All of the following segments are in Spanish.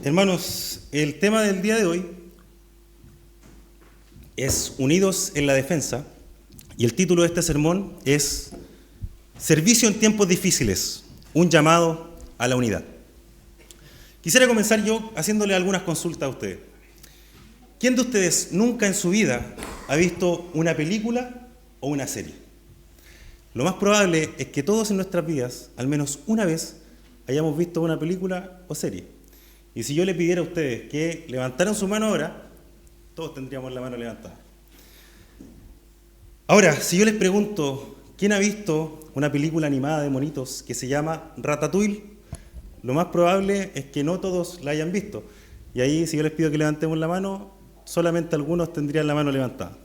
Hermanos, el tema del día de hoy es Unidos en la Defensa, y el título de este sermón es Servicio en tiempos difíciles, un llamado a la unidad. Quisiera comenzar yo haciéndole algunas consultas a ustedes. ¿Quién de ustedes nunca en su vida ha visto una película o una serie? Lo más probable es que todos en nuestras vidas, al menos una vez, hayamos visto una película o serie. Y si yo le pidiera a ustedes que levantaran su mano ahora, todos tendríamos la mano levantada. Ahora, si yo les pregunto, ¿quién ha visto una película animada de monitos que se llama Ratatouille? Lo más probable es que no todos la hayan visto. Y ahí, si yo les pido que levantemos la mano, solamente algunos tendrían la mano levantada.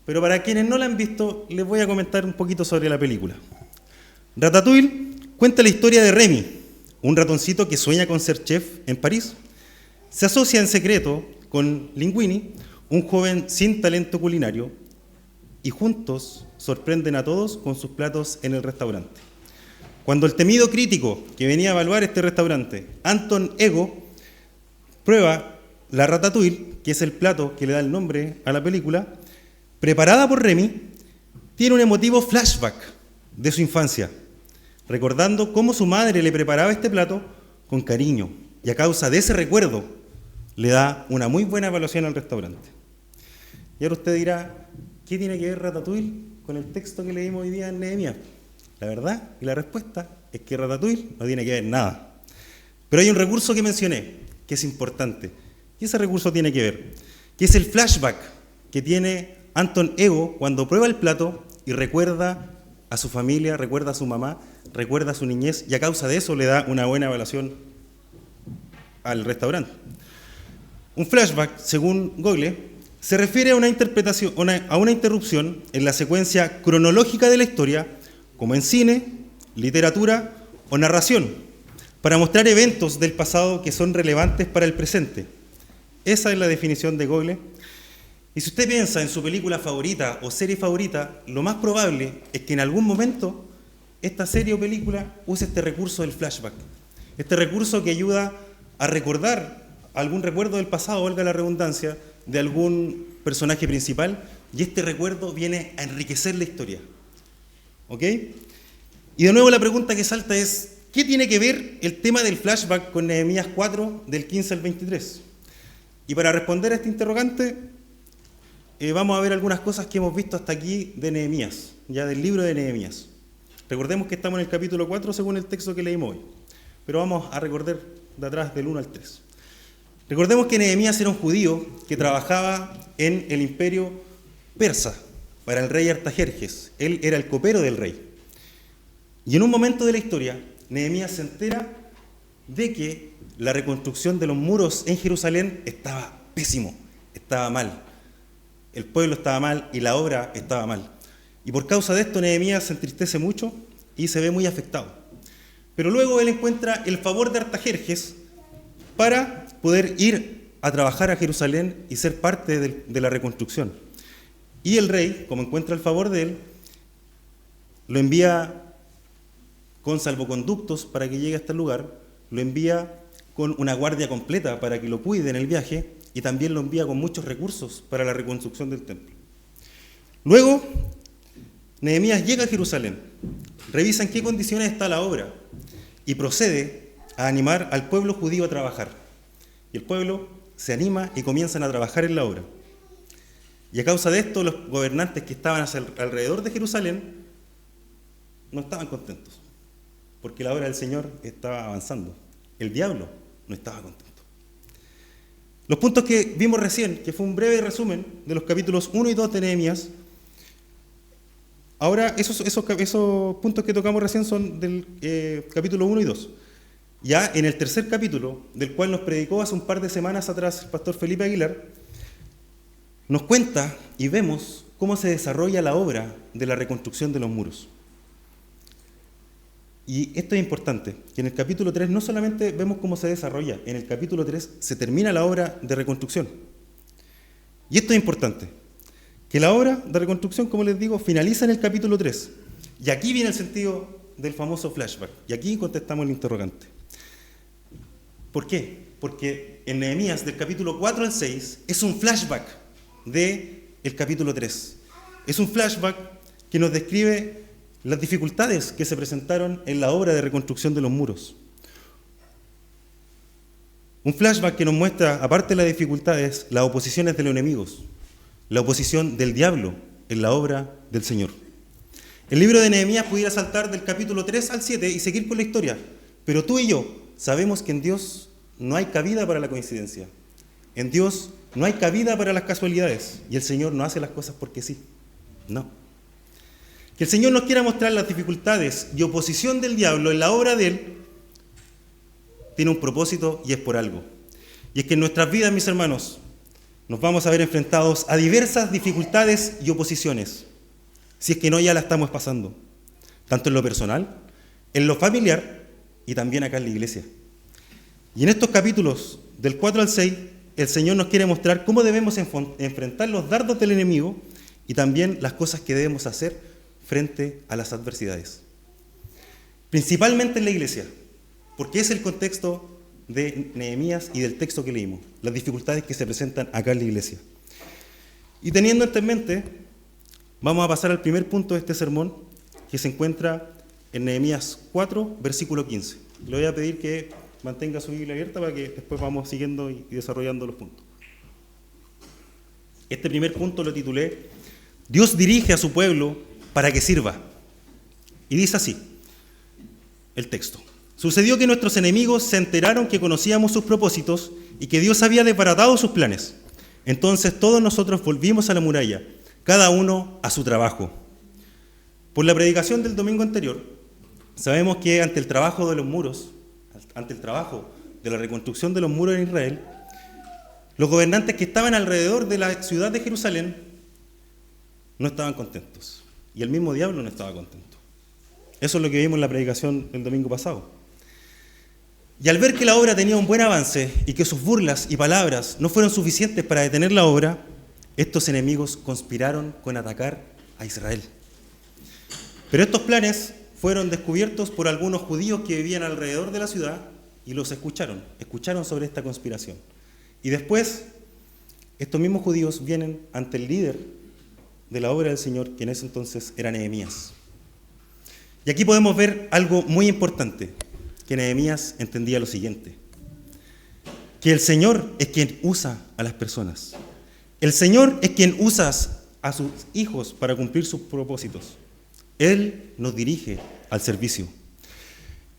Pero para quienes no la han visto, les voy a comentar un poquito sobre la película. Ratatouille cuenta la historia de Remy, un ratoncito que sueña con ser chef en París. Se asocia en secreto con Linguini, un joven sin talento culinario, y juntos sorprenden a todos con sus platos en el restaurante. Cuando el temido crítico que venía a evaluar este restaurante, Anton Ego, prueba la ratatouille, que es el plato que le da el nombre a la película, preparada por Remy, tiene un emotivo flashback de su infancia, recordando cómo su madre le preparaba este plato con cariño, y a causa de ese recuerdo le da una muy buena evaluación al restaurante. Y ahora usted dirá, ¿qué tiene que ver Ratatouille con el texto que leímos hoy día en Nehemías? La verdad y la respuesta es que Ratatouille no tiene que ver nada. Pero hay un recurso que mencioné, que es importante, y ese recurso tiene que ver, que es el flashback que tiene Anton Ego cuando prueba el plato y recuerda a su familia, recuerda a su mamá, recuerda a su niñez, y a causa de eso le da una buena evaluación al restaurante. Un flashback, según Google, se refiere a una interpretación, a una interrupción en la secuencia cronológica de la historia, como en cine, literatura o narración, para mostrar eventos del pasado que son relevantes para el presente. Esa es la definición de Google. Y si usted piensa en su película favorita o serie favorita, lo más probable es que en algún momento esta serie o película use este recurso del flashback. Este recurso que ayuda a recordar algún recuerdo del pasado, valga la redundancia, de algún personaje principal, y este recuerdo viene a enriquecer la historia. ¿Ok? Y de nuevo la pregunta que salta es, ¿qué tiene que ver el tema del flashback con Nehemías 4, del 15 al 23? Y para responder a este interrogante, vamos a ver algunas cosas que hemos visto hasta aquí de Nehemías, ya del libro de Nehemías. Recordemos que estamos en el capítulo 4 según el texto que leímos hoy, pero vamos a recordar de atrás del 1 al 3. Recordemos que Nehemías era un judío que trabajaba en el imperio persa para el rey Artajerjes. Él era el copero del rey. Y en un momento de la historia, Nehemías se entera de que la reconstrucción de los muros en Jerusalén estaba pésimo, estaba mal. El pueblo estaba mal y la obra estaba mal. Y por causa de esto, Nehemías se entristece mucho y se ve muy afectado. Pero luego él encuentra el favor de Artajerjes para poder ir a trabajar a Jerusalén y ser parte de la reconstrucción. Y el rey, como encuentra el favor de él, lo envía con salvoconductos para que llegue a este lugar, lo envía con una guardia completa para que lo cuide en el viaje, y también lo envía con muchos recursos para la reconstrucción del templo. Luego, Nehemías llega a Jerusalén, revisa en qué condiciones está la obra y procede a animar al pueblo judío a trabajar. Y el pueblo se anima y comienzan a trabajar en la obra. Y a causa de esto, los gobernantes que estaban alrededor de Jerusalén no estaban contentos, porque la obra del Señor estaba avanzando. El diablo no estaba contento. Los puntos que vimos recién, que fue un breve resumen de los capítulos 1 y 2 de Nehemías, ahora esos puntos que tocamos recién son del capítulo 1 y 2. Ya en el tercer capítulo, del cual nos predicó hace un par de semanas atrás el pastor Felipe Aguilar, nos cuenta y vemos cómo se desarrolla la obra de la reconstrucción de los muros. Y esto es importante, que en el capítulo 3 no solamente vemos cómo se desarrolla, en el capítulo 3 se termina la obra de reconstrucción. Y esto es importante, que la obra de reconstrucción, como les digo, finaliza en el capítulo 3. Y aquí viene el sentido del famoso flashback. Y aquí contestamos el interrogante. ¿Por qué? porque en Nehemías del capítulo 4 al 6 es un flashback del capítulo 3. Es un flashback que nos describe las dificultades que se presentaron en la obra de reconstrucción de los muros. Un flashback que nos muestra, aparte de las dificultades, las oposiciones de los enemigos, la oposición del diablo en la obra del Señor. El libro de Nehemías pudiera saltar del capítulo 3 al 7 y seguir con la historia, pero tú y yo sabemos que en Dios no hay cabida para la coincidencia. En Dios no hay cabida para las casualidades, y el Señor no hace las cosas porque sí. No. Que el Señor nos quiera mostrar las dificultades y oposición del diablo en la obra de Él tiene un propósito y es por algo. Y es que en nuestras vidas, mis hermanos, nos vamos a ver enfrentados a diversas dificultades y oposiciones, si es que no ya la estamos pasando, tanto en lo personal, en lo familiar y también acá en la iglesia. Y en estos capítulos, del 4 al 6, el Señor nos quiere mostrar cómo debemos enfrentar los dardos del enemigo y también las cosas que debemos hacer frente a las adversidades. Principalmente en la iglesia, porque es el contexto de Nehemías y del texto que leímos, las dificultades que se presentan acá en la iglesia. Y teniendo esto en mente, vamos a pasar al primer punto de este sermón, que se encuentra en Nehemías 4, versículo 15. Le voy a pedir que mantenga su Biblia abierta para que después vamos siguiendo y desarrollando los puntos. Este primer punto lo titulé Dios dirige a su pueblo para que sirva. Y dice así el texto. Sucedió que nuestros enemigos se enteraron que conocíamos sus propósitos y que Dios había desbaratado sus planes. Entonces todos nosotros volvimos a la muralla, cada uno a su trabajo. Por la predicación del domingo anterior, sabemos que ante el trabajo de los muros, ante el trabajo de la reconstrucción de los muros en Israel, los gobernantes que estaban alrededor de la ciudad de Jerusalén no estaban contentos. Y el mismo diablo no estaba contento. Eso es lo que vimos en la predicación del domingo pasado. Y al ver que la obra tenía un buen avance y que sus burlas y palabras no fueron suficientes para detener la obra, estos enemigos conspiraron con atacar a Israel. Pero estos planes fueron descubiertos por algunos judíos que vivían alrededor de la ciudad y los escucharon sobre esta conspiración. Y después, estos mismos judíos vienen ante el líder de la obra del Señor, que en ese entonces era Nehemías. Y aquí podemos ver algo muy importante, que Nehemías entendía lo siguiente: que el Señor es quien usa a las personas. El Señor es quien usa a sus hijos para cumplir sus propósitos. Él nos dirige al servicio.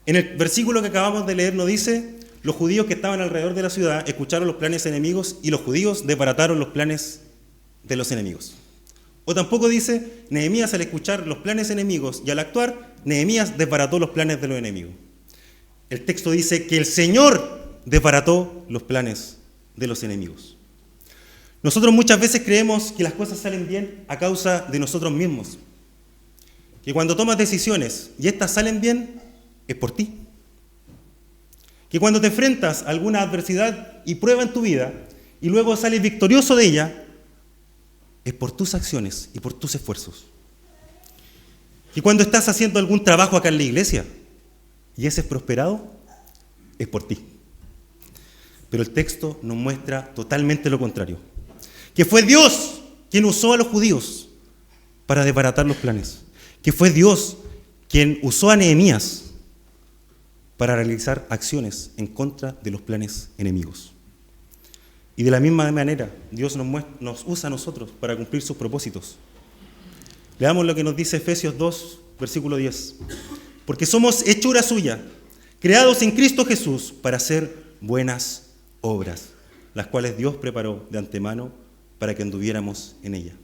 En el versículo que acabamos de leer nos dice: los judíos que estaban alrededor de la ciudad escucharon los planes enemigos y los judíos desbarataron los planes de los enemigos. O tampoco dice: Nehemías al escuchar los planes enemigos y al actuar, Nehemías desbarató los planes de los enemigos. El texto dice que el Señor desbarató los planes de los enemigos. Nosotros muchas veces creemos que las cosas salen bien a causa de nosotros mismos. Que cuando tomas decisiones y estas salen bien, es por ti. Que cuando te enfrentas a alguna adversidad y prueba en tu vida y luego sales victorioso de ella, es por tus acciones y por tus esfuerzos. Que cuando estás haciendo algún trabajo acá en la iglesia y ese es prosperado, es por ti. Pero el texto nos muestra totalmente lo contrario. Que fue Dios quien usó a los judíos para desbaratar los planes. Que fue Dios quien usó a Nehemías para realizar acciones en contra de los planes enemigos. Y de la misma manera, Dios nos usa a nosotros para cumplir sus propósitos. Leamos lo que nos dice Efesios 2, versículo 10. Porque somos hechura suya, creados en Cristo Jesús para hacer buenas obras, las cuales Dios preparó de antemano para que anduviéramos en ella.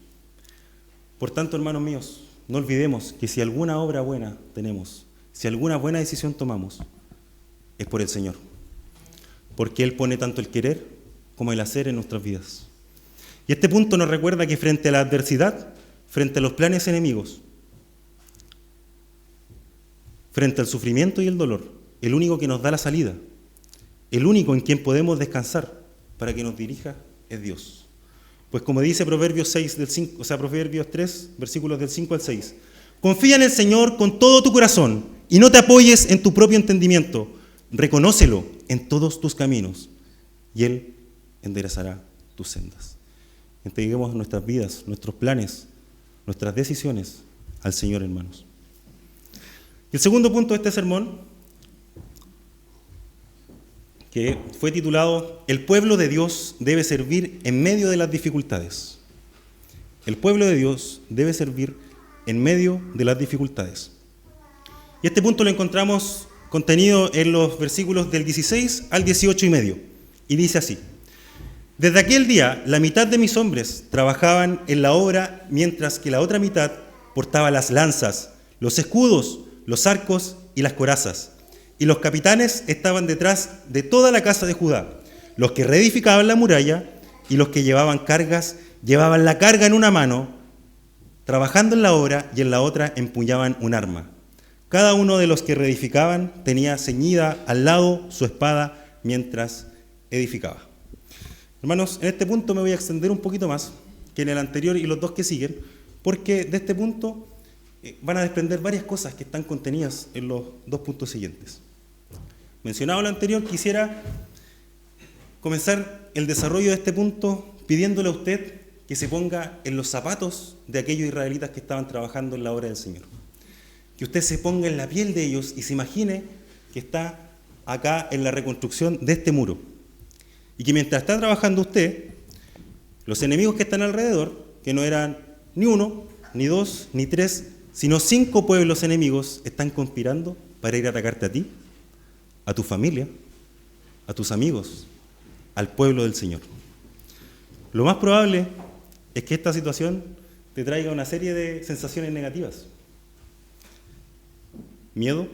Por tanto, hermanos míos, no olvidemos que si alguna obra buena tenemos, si alguna buena decisión tomamos, es por el Señor. Porque Él pone tanto el querer como el hacer en nuestras vidas. Y este punto nos recuerda que frente a la adversidad, frente a los planes enemigos, frente al sufrimiento y el dolor, el único que nos da la salida, el único en quien podemos descansar para que nos dirija es Dios. Pues como dice Proverbios 3, versículos del 5 al 6, confía en el Señor con todo tu corazón y no te apoyes en tu propio entendimiento. Reconócelo en todos tus caminos y Él enderezará tus sendas. Entreguemos nuestras vidas, nuestros planes, nuestras decisiones al Señor, hermanos. Y el segundo punto de este sermón, que fue titulado El pueblo de Dios debe servir en medio de las dificultades. El pueblo de Dios debe servir en medio de las dificultades. Y este punto lo encontramos contenido en los versículos del 16 al 18 y medio. Y dice así: Desde aquel día, la mitad de mis hombres trabajaban en la obra, mientras que la otra mitad portaba las lanzas, los escudos, los arcos y las corazas. Y los capitanes estaban detrás de toda la casa de Judá. Los que reedificaban la muralla y los que llevaban cargas, llevaban la carga en una mano, trabajando en la obra, y en la otra empuñaban un arma. Cada uno de los que reedificaban tenía ceñida al lado su espada mientras edificaba. Hermanos, en este punto me voy a extender un poquito más que en el anterior y los dos que siguen, porque de este punto van a desprender varias cosas que están contenidas en los dos puntos siguientes. Mencionado lo anterior, quisiera comenzar el desarrollo de este punto pidiéndole a usted que se ponga en los zapatos de aquellos israelitas que estaban trabajando en la obra del Señor. Que usted se ponga en la piel de ellos y se imagine que está acá en la reconstrucción de este muro. Y que mientras está trabajando usted, los enemigos que están alrededor, que no eran ni uno, ni dos, ni tres, sino 5 pueblos enemigos, están conspirando para ir a atacarte a ti, a tu familia, a tus amigos, al pueblo del Señor. Lo más probable es que esta situación te traiga una serie de sensaciones negativas. Miedo,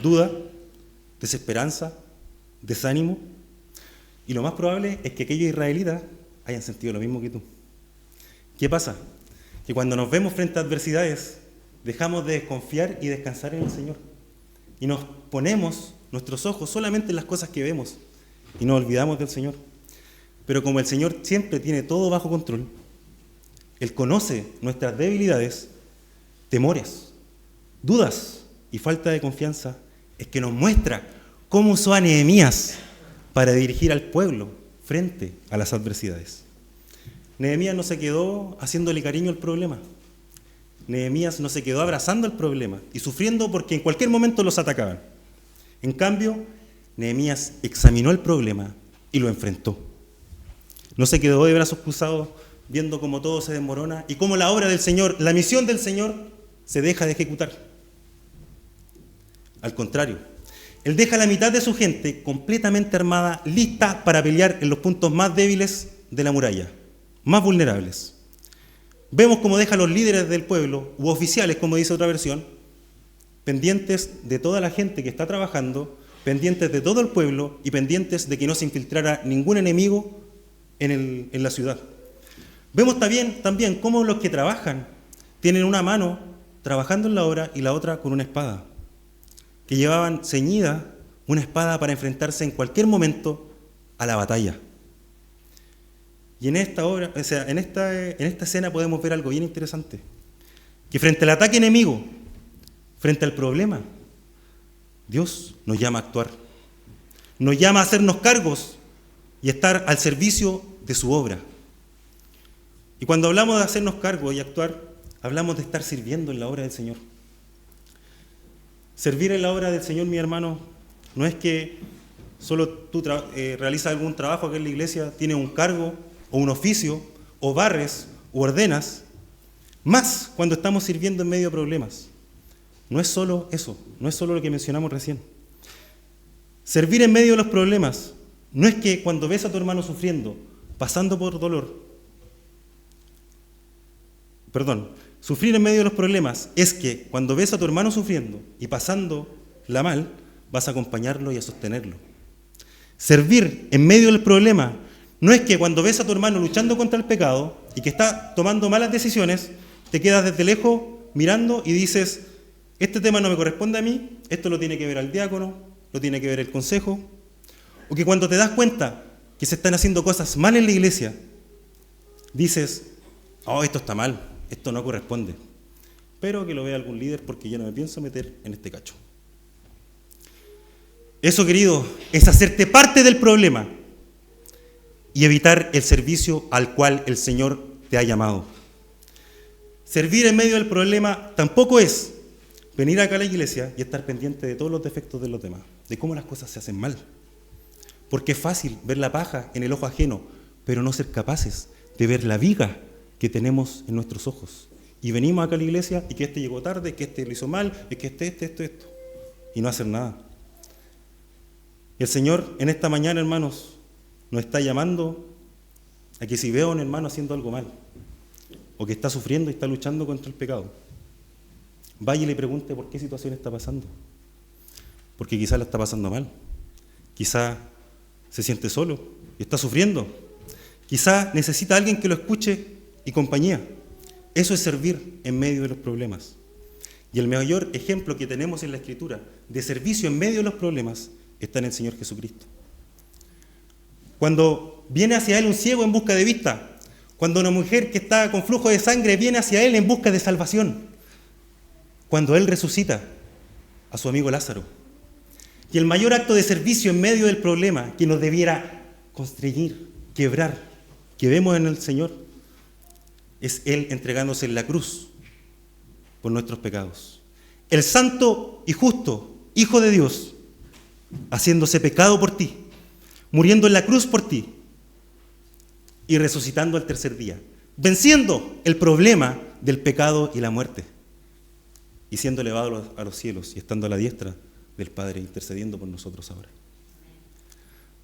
duda, desesperanza, desánimo. Y lo más probable es que aquellos israelitas hayan sentido lo mismo que tú. ¿Qué pasa? Que cuando nos vemos frente a adversidades, dejamos de desconfiar y descansar en el Señor. Y nos ponemos nuestros ojos solamente en las cosas que vemos y nos olvidamos del Señor. Pero como el Señor siempre tiene todo bajo control, Él conoce nuestras debilidades, temores, dudas y falta de confianza, es que nos muestra cómo usó a Nehemías para dirigir al pueblo frente a las adversidades. Nehemías no se quedó haciéndole cariño al problema. Nehemías no se quedó abrazando el problema y sufriendo porque en cualquier momento los atacaban. En cambio, Nehemías examinó el problema y lo enfrentó. No se quedó de brazos cruzados viendo cómo todo se desmorona y cómo la obra del Señor, la misión del Señor, se deja de ejecutar. Al contrario, Él deja a la mitad de su gente completamente armada, lista para pelear en los puntos más débiles de la muralla, más vulnerables. Vemos cómo deja a los líderes del pueblo, u oficiales, como dice otra versión, pendientes de toda la gente que está trabajando, pendientes de todo el pueblo y pendientes de que no se infiltrara ningún enemigo en la ciudad. Vemos también cómo los que trabajan tienen una mano trabajando en la obra y la otra con una espada, que llevaban ceñida una espada para enfrentarse en cualquier momento a la batalla. Y en esta obra, en esta escena podemos ver algo bien interesante, que frente al ataque enemigo, frente al problema, Dios nos llama a actuar, nos llama a hacernos cargos y estar al servicio de su obra. Y cuando hablamos de hacernos cargo y actuar, hablamos de estar sirviendo en la obra del Señor. Servir en la obra del Señor, mi hermano, no es que solo tú realizas algún trabajo aquí en la iglesia, tienes un cargo o un oficio, o barres, o ordenas, más cuando estamos sirviendo en medio de problemas. No es solo eso, no es solo lo que mencionamos recién. Servir en medio de los problemas no es que cuando ves a tu hermano sufriendo, pasando por dolor, sufrir en medio de los problemas es que cuando ves a tu hermano sufriendo y pasándola mal, vas a acompañarlo y a sostenerlo. Servir en medio del problema no es que cuando ves a tu hermano luchando contra el pecado y que está tomando malas decisiones, te quedas desde lejos mirando y dices, este tema no me corresponde a mí, esto lo tiene que ver el diácono, lo tiene que ver el consejo. O que cuando te das cuenta que se están haciendo cosas mal en la iglesia, dices, oh, esto está mal, esto no corresponde. Espero que lo vea algún líder porque yo no me pienso meter en este cacho. Eso, querido, es hacerte parte del problema y evitar el servicio al cual el Señor te ha llamado. Servir en medio del problema tampoco es venir acá a la iglesia y estar pendiente de todos los defectos de los demás, de cómo las cosas se hacen mal. Porque es fácil ver la paja en el ojo ajeno, pero no ser capaces de ver la viga que tenemos en nuestros ojos. Y venimos acá a la iglesia y que este llegó tarde, que este lo hizo mal, y que esto, y no hacer nada. El Señor en esta mañana, hermanos, nos está llamando a que si veo a un hermano haciendo algo mal, o que está sufriendo y está luchando contra el pecado, vaya y le pregunte por qué situación está pasando. Porque quizás la está pasando mal, quizás se siente solo y está sufriendo, quizás necesita a alguien que lo escuche y compañía. Eso es servir en medio de los problemas. Y el mayor ejemplo que tenemos en la Escritura de servicio en medio de los problemas está en el Señor Jesucristo. Cuando viene hacia Él un ciego en busca de vista, cuando una mujer que está con flujo de sangre viene hacia Él en busca de salvación, cuando Él resucita a su amigo Lázaro. Y el mayor acto de servicio en medio del problema que nos debiera constreñir, quebrar, que vemos en el Señor, es Él entregándose en la cruz por nuestros pecados. El santo y justo Hijo de Dios, haciéndose pecado por ti, muriendo en la cruz por ti y resucitando al tercer día, venciendo el problema del pecado y la muerte y siendo elevado a los cielos y estando a la diestra del Padre, intercediendo por nosotros ahora.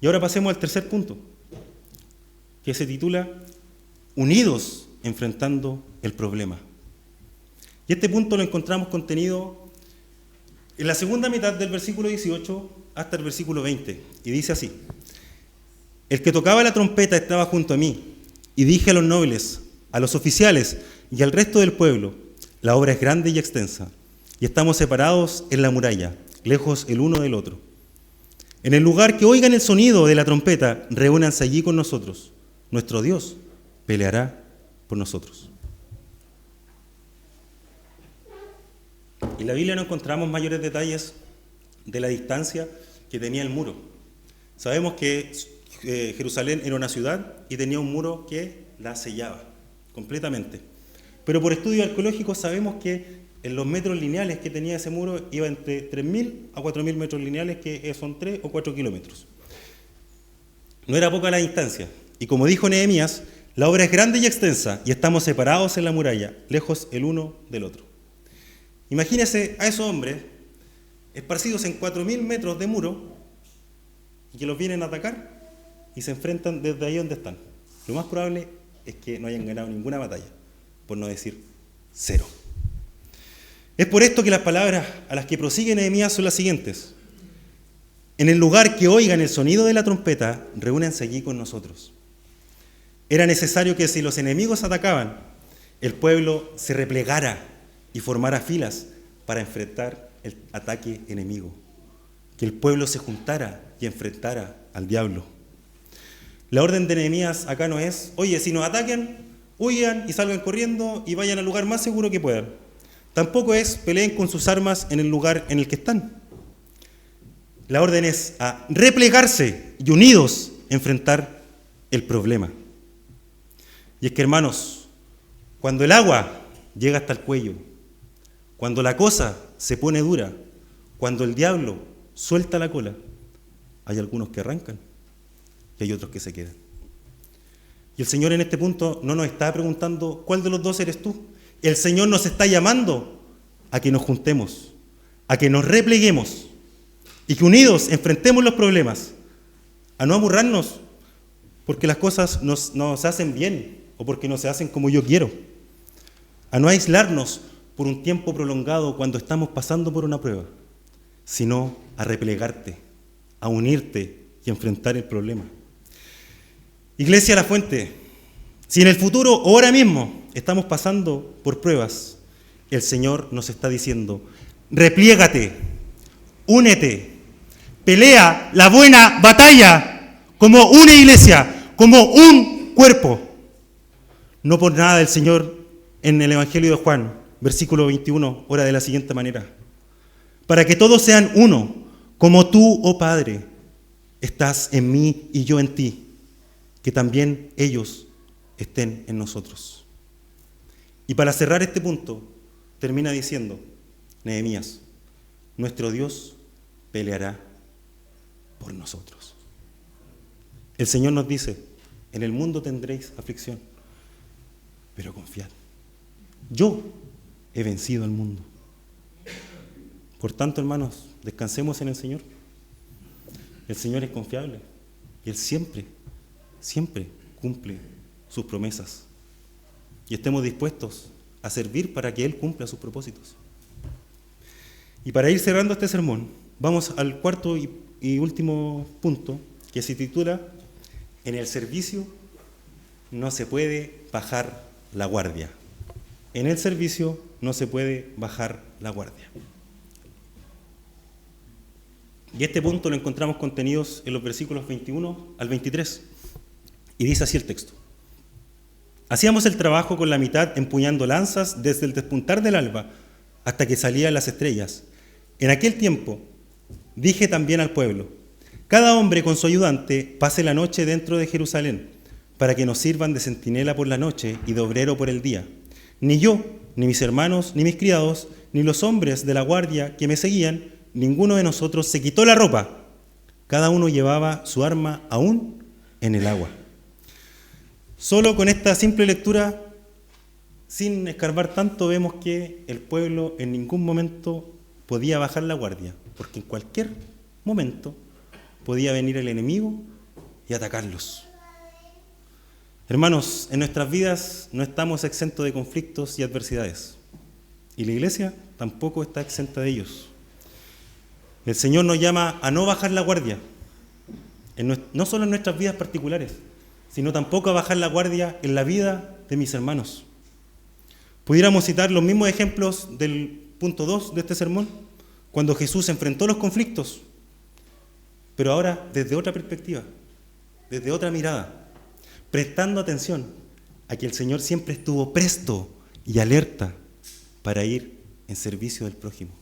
Y ahora pasemos al tercer punto, que se titula Unidos enfrentando el problema. Y este punto lo encontramos contenido en la segunda mitad del versículo 18 hasta el versículo 20, y dice así: El que tocaba la trompeta estaba junto a mí, y dije a los nobles, a los oficiales y al resto del pueblo: la obra es grande y extensa, y estamos separados en la muralla, lejos el uno del otro. En el lugar que oigan el sonido de la trompeta, reúnanse allí con nosotros. Nuestro Dios peleará por nosotros. En la Biblia no encontramos mayores detalles de la distancia que tenía el muro. Sabemos que Jerusalén era una ciudad y tenía un muro que la sellaba completamente. Pero por estudios arqueológicos sabemos que en los metros lineales que tenía ese muro iba entre 3.000 a 4.000 metros lineales, que son 3 o 4 kilómetros. No era poca la distancia. Y como dijo Nehemías, la obra es grande y extensa y estamos separados en la muralla, lejos el uno del otro. Imagínense a esos hombres esparcidos en 4.000 metros de muro y que los vienen a atacar y se enfrentan desde ahí donde están. Lo más probable es que no hayan ganado ninguna batalla, por no decir cero. Es por esto que las palabras a las que prosigue Nehemías son las siguientes: en el lugar que oigan el sonido de la trompeta, reúnanse allí con nosotros. Era necesario que si los enemigos atacaban, el pueblo se replegara y formara filas para enfrentar el ataque enemigo. Que el pueblo se juntara y enfrentara al diablo. La orden de Nehemías acá no es: oye, si nos ataquen, huyan y salgan corriendo y vayan al lugar más seguro que puedan. Tampoco es: peleen con sus armas en el lugar en el que están. La orden es a replegarse y unidos enfrentar el problema. Y es que, hermanos, cuando el agua llega hasta el cuello, cuando la cosa se pone dura, cuando el diablo suelta la cola, hay algunos que arrancan y hay otros que se quedan. Y el Señor en este punto no nos está preguntando cuál de los dos eres tú. El Señor nos está llamando a que nos juntemos, a que nos repleguemos y que unidos enfrentemos los problemas, a no amurrarnos porque las cosas no se hacen bien o porque no se hacen como yo quiero, a no aislarnos por un tiempo prolongado cuando estamos pasando por una prueba, sino a replegarte, a unirte y enfrentar el problema. Iglesia La Fuente, si en el futuro o ahora mismo estamos pasando por pruebas, el Señor nos está diciendo: repliégate, únete, pelea la buena batalla como una iglesia, como un cuerpo. No por nada el Señor en el Evangelio de Juan, versículo 21, ora de la siguiente manera: para que todos sean uno, como tú, oh Padre, estás en mí y yo en ti, que también ellos estén en nosotros. Y para cerrar este punto, termina diciendo Nehemías: nuestro Dios peleará por nosotros. El Señor nos dice: en el mundo tendréis aflicción, pero confiad, yo he vencido al mundo. Por tanto, hermanos, descansemos en el Señor. El Señor es confiable y Él siempre, siempre cumple sus promesas. Y estemos dispuestos a servir para que Él cumpla sus propósitos. Y para ir cerrando este sermón, vamos al cuarto y último punto, que se titula: en el servicio no se puede bajar la guardia. En el servicio no se puede bajar la guardia. Y este punto lo encontramos contenidos en los versículos 21 al 23. Y dice así el texto: hacíamos el trabajo con la mitad empuñando lanzas desde el despuntar del alba hasta que salían las estrellas. En aquel tiempo dije también al pueblo: cada hombre con su ayudante pase la noche dentro de Jerusalén, para que nos sirvan de centinela por la noche y de obrero por el día. Ni yo, ni mis hermanos, ni mis criados, ni los hombres de la guardia que me seguían, ninguno de nosotros se quitó la ropa. Cada uno llevaba su arma aún en el agua. Solo con esta simple lectura, sin escarbar tanto, vemos que el pueblo en ningún momento podía bajar la guardia, porque en cualquier momento podía venir el enemigo y atacarlos. Hermanos, en nuestras vidas no estamos exentos de conflictos y adversidades, y la iglesia tampoco está exenta de ellos. El Señor nos llama a no bajar la guardia, no solo en nuestras vidas particulares, sino tampoco a bajar la guardia en la vida de mis hermanos. Pudiéramos citar los mismos ejemplos del punto 2 de este sermón, cuando Jesús enfrentó los conflictos, pero ahora desde otra perspectiva, desde otra mirada, prestando atención a que el Señor siempre estuvo presto y alerta para ir en servicio del prójimo,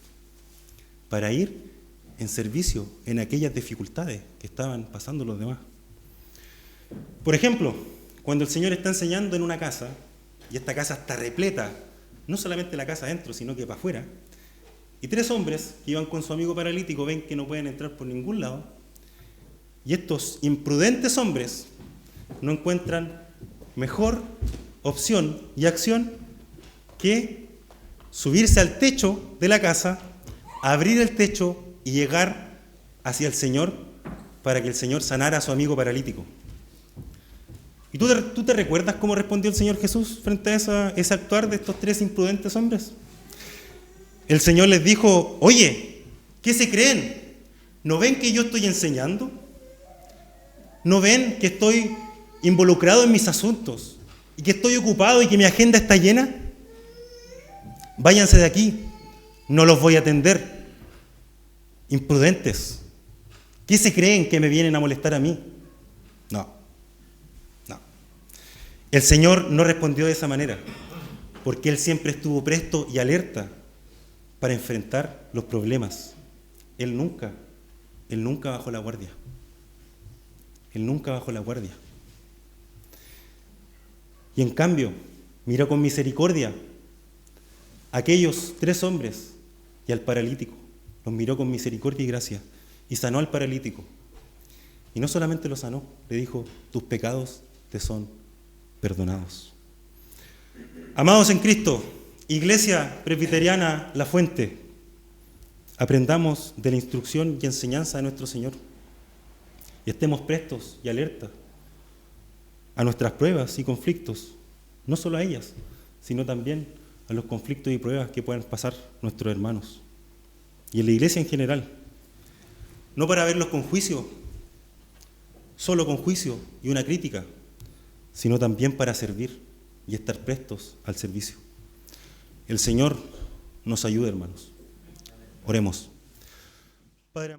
para ir en servicio en aquellas dificultades que estaban pasando los demás. Por ejemplo, cuando el Señor está enseñando en una casa, y esta casa está repleta, no solamente la casa adentro, sino que para afuera, y 3 hombres que iban con su amigo paralítico ven que no pueden entrar por ningún lado, y estos imprudentes hombres no encuentran mejor opción y acción que subirse al techo de la casa, abrir el techo y llegar hacia el Señor para que el Señor sanara a su amigo paralítico. ¿Y tú te recuerdas cómo respondió el Señor Jesús frente a ese actuar de estos 3 imprudentes hombres? El Señor les dijo: oye, ¿qué se creen? ¿No ven que yo estoy enseñando? ¿No ven que estoy involucrado en mis asuntos y que estoy ocupado y que mi agenda está llena? Váyanse de aquí, no los voy a atender. Imprudentes, ¿qué se creen que me vienen a molestar a mí? No. El Señor no respondió de esa manera, porque Él siempre estuvo presto y alerta para enfrentar los problemas. Él nunca bajó la guardia. Él nunca bajó la guardia. Y en cambio, miró con misericordia a aquellos 3 hombres y al paralítico. Los miró con misericordia y gracia y sanó al paralítico. Y no solamente lo sanó, le dijo: tus pecados te son perdonados. Amados en Cristo, Iglesia Presbiteriana La Fuente, aprendamos de la instrucción y enseñanza de nuestro Señor y estemos prestos y alertas a nuestras pruebas y conflictos, no solo a ellas, sino también a los conflictos y pruebas que puedan pasar nuestros hermanos y en la iglesia en general, no para verlos con juicio, solo con juicio y una crítica, sino también para servir y estar prestos al servicio. El Señor nos ayude, hermanos. Oremos. Padre,